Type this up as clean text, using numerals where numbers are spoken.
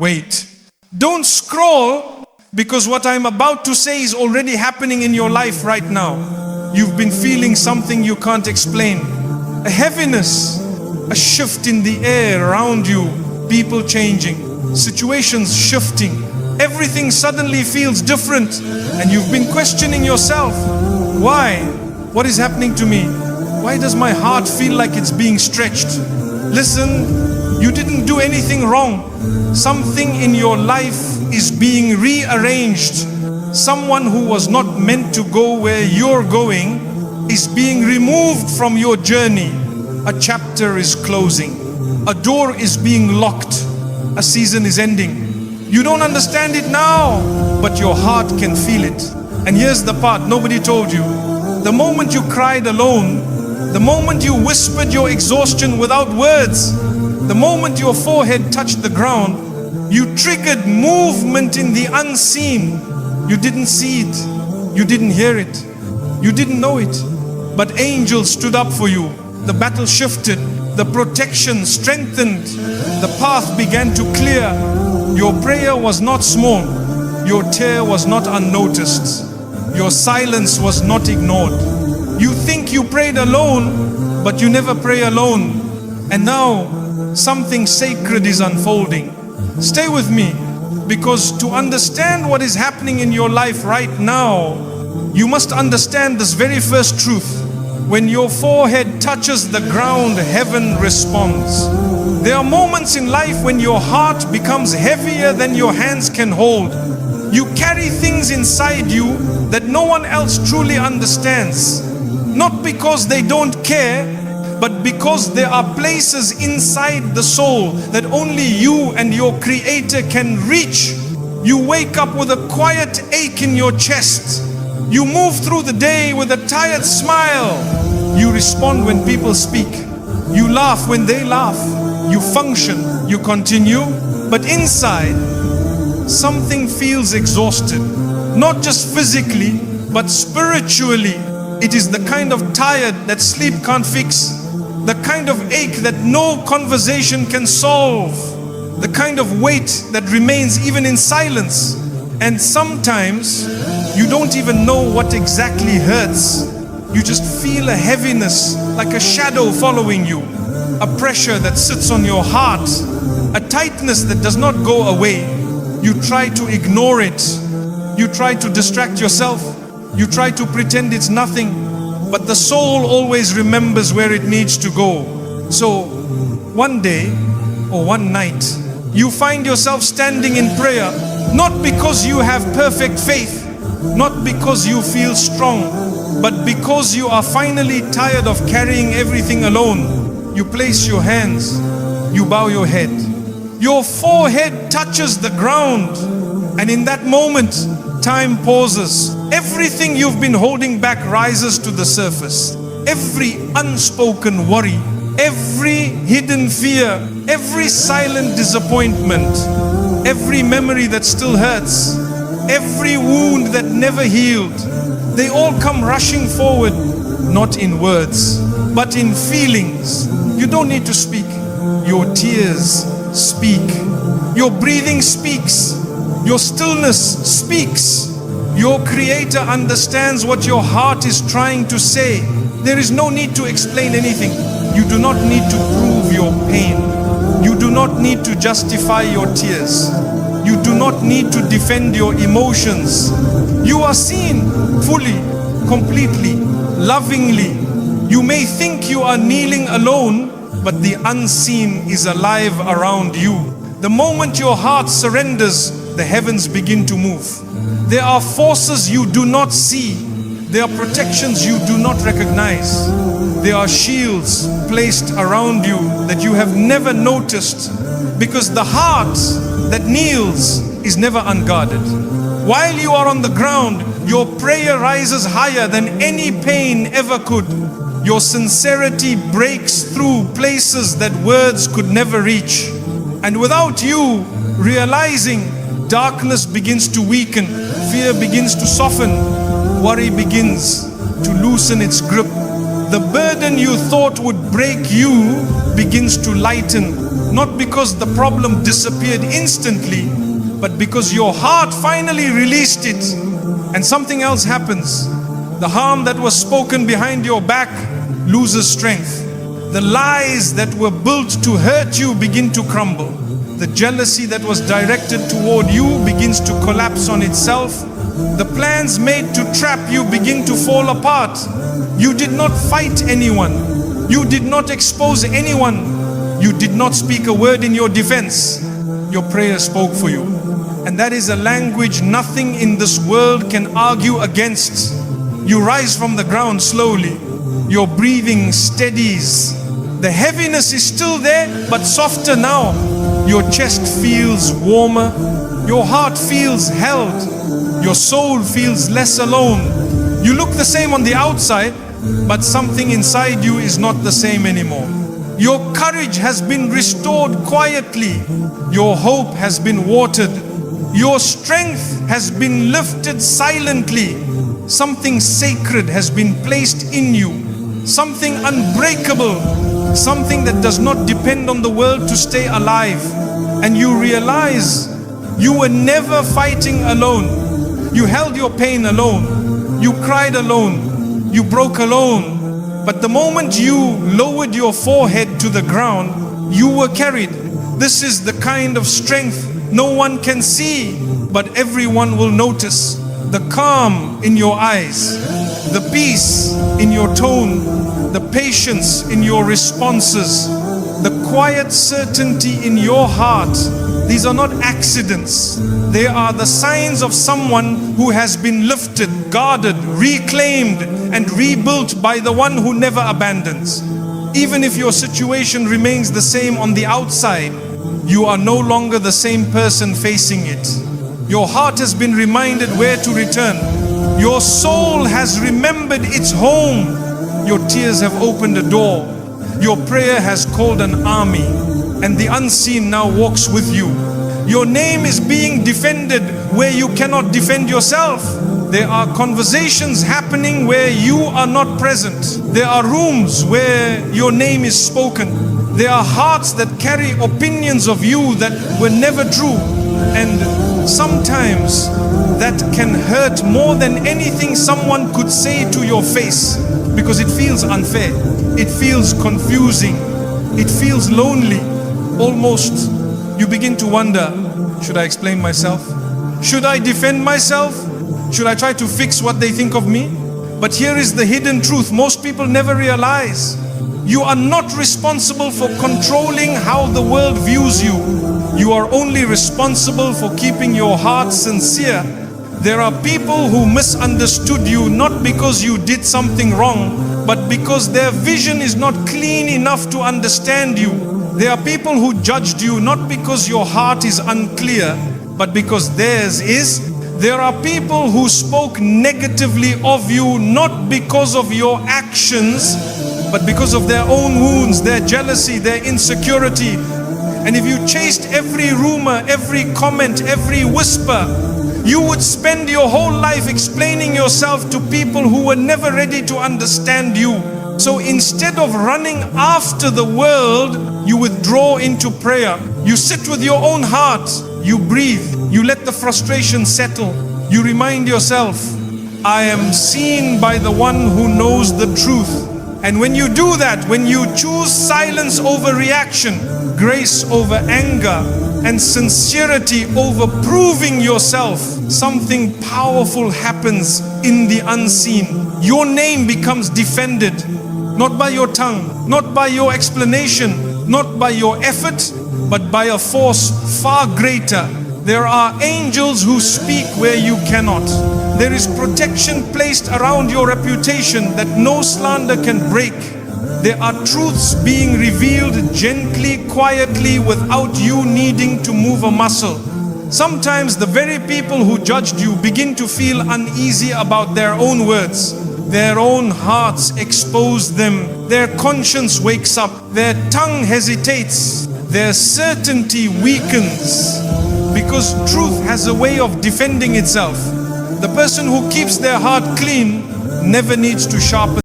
Wait. Don't scroll, because what I'm about to say is already happening in your life right now. You've been feeling something you can't explain. A heaviness, a shift in the air around you, people changing, situations shifting. Everything suddenly feels different, and you've been questioning yourself. Why? What is happening to me? Why does my heart feel like it's being stretched? Listen, you didn't do anything wrong. Something in your life is being rearranged. Someone who was not meant to go where you're going is being removed from your journey. A chapter is closing. A door is being locked. A season is ending. You don't understand it now, but your heart can feel it. And here's the part nobody told you. The moment you cried alone, the moment you whispered your exhaustion without words, the moment your forehead touched the ground, you triggered movement in the unseen. You didn't see it. You didn't hear it. You didn't know it. But angels stood up for you. The battle shifted. The protection strengthened. The path began to clear. Your prayer was not small. Your tear was not unnoticed. Your silence was not ignored. You think you prayed alone, but you never pray alone. And now, something sacred is unfolding. Stay with me, because to understand what is happening in your life right now, you must understand this very first truth. When your forehead touches the ground, heaven responds. There are moments in life when your heart becomes heavier than your hands can hold. You carry things inside you that no one else truly understands. Not because they don't care, but because there are places inside the soul that only you and your Creator can reach. You wake up with a quiet ache in your chest. You move through the day with a tired smile. You respond when people speak. You laugh when they laugh. You function, you continue, but inside, something feels exhausted. Not just physically, but spiritually. It is the kind of tired that sleep can't fix. The kind of ache that no conversation can solve. The kind of weight that remains even in silence. And sometimes, you don't even know what exactly hurts. You just feel a heaviness, like a shadow following you. A pressure that sits on your heart. A tightness that does not go away. You try to ignore it. You try to distract yourself. You try to pretend it's nothing. But the soul always remembers where it needs to go. So, one day or one night, you find yourself standing in prayer, not because you have perfect faith, not because you feel strong, but because you are finally tired of carrying everything alone. You place your hands, you bow your head. Your forehead touches the ground, and in that moment, time pauses. Everything you've been holding back rises to the surface. Every unspoken worry, every hidden fear, every silent disappointment, every memory that still hurts, every wound that never healed, they all come rushing forward, not in words, but in feelings. You don't need to speak. Your tears speak. Your breathing speaks. Your stillness speaks. Your Creator understands what your heart is trying to say. There is no need to explain anything. You do not need to prove your pain. You do not need to justify your tears. You do not need to defend your emotions. You are seen fully, completely, lovingly. You may think you are kneeling alone, but the unseen is alive around you. The moment your heart surrenders, the heavens begin to move. There are forces you do not see. There are protections you do not recognize. There are shields placed around you that you have never noticed, because the heart that kneels is never unguarded. While you are on the ground, your prayer rises higher than any pain ever could. Your sincerity breaks through places that words could never reach. And without you realizing, darkness begins to weaken, fear begins to soften, worry begins to loosen its grip. The burden you thought would break you begins to lighten, not because the problem disappeared instantly, but because your heart finally released it, and something else happens. The harm that was spoken behind your back loses strength. The lies that were built to hurt you begin to crumble. The jealousy that was directed toward you begins to collapse on itself. The plans made to trap you begin to fall apart. You did not fight anyone. You did not expose anyone. You did not speak a word in your defense. Your prayer spoke for you. And that is a language nothing in this world can argue against. You rise from the ground slowly. Your breathing steadies. The heaviness is still there, but softer now. Your chest feels warmer. Your heart feels held. Your soul feels less alone. You look the same on the outside, but something inside you is not the same anymore. Your courage has been restored quietly. Your hope has been watered. Your strength has been lifted silently. Something sacred has been placed in you. Something unbreakable. Something that does not depend on the world to stay alive. And you realize you were never fighting alone. You held your pain alone. You cried alone. You broke alone. But the moment you lowered your forehead to the ground, you were carried. This is the kind of strength no one can see, but everyone will notice. The calm in your eyes, the peace in your tone, the patience in your responses, the quiet certainty in your heart. These are not accidents. They are the signs of someone who has been lifted, guarded, reclaimed, and rebuilt by the one who never abandons. Even if your situation remains the same on the outside, you are no longer the same person facing it. Your heart has been reminded where to return. Your soul has remembered its home. Your tears have opened a door. Your prayer has called an army, and the unseen now walks with you. Your name is being defended where you cannot defend yourself. There are conversations happening where you are not present. There are rooms where your name is spoken. There are hearts that carry opinions of you that were never true. And sometimes that can hurt more than anything someone could say to your face, because it feels unfair. It feels confusing. It feels lonely. Almost you begin to wonder, should I explain myself? Should I defend myself? Should I try to fix what they think of me? But here is the hidden truth most people never realize. You are not responsible for controlling how the world views you. You are only responsible for keeping your heart sincere. There are people who misunderstood you not because you did something wrong, but because their vision is not clean enough to understand you. There are people who judged you not because your heart is unclear, but because theirs is. There are people who spoke negatively of you not because of your actions, but because of their own wounds, their jealousy, their insecurity. And if you chased every rumor, every comment, every whisper, you would spend your whole life explaining yourself to people who were never ready to understand you. So instead of running after the world, you withdraw into prayer. You sit with your own heart. You breathe. You let the frustration settle. You remind yourself, I am seen by the one who knows the truth. And when you do that, when you choose silence over reaction, grace over anger, and sincerity over proving yourself, something powerful happens in the unseen. Your name becomes defended, not by your tongue, not by your explanation, not by your effort, but by a force far greater. There are angels who speak where you cannot. There is protection placed around your reputation that no slander can break. There are truths being revealed gently, quietly, without you needing to move a muscle. Sometimes the very people who judged you begin to feel uneasy about their own words. Their own hearts expose them. Their conscience wakes up. Their tongue hesitates. Their certainty weakens. Because truth has a way of defending itself. The person who keeps their heart clean never needs to sharpen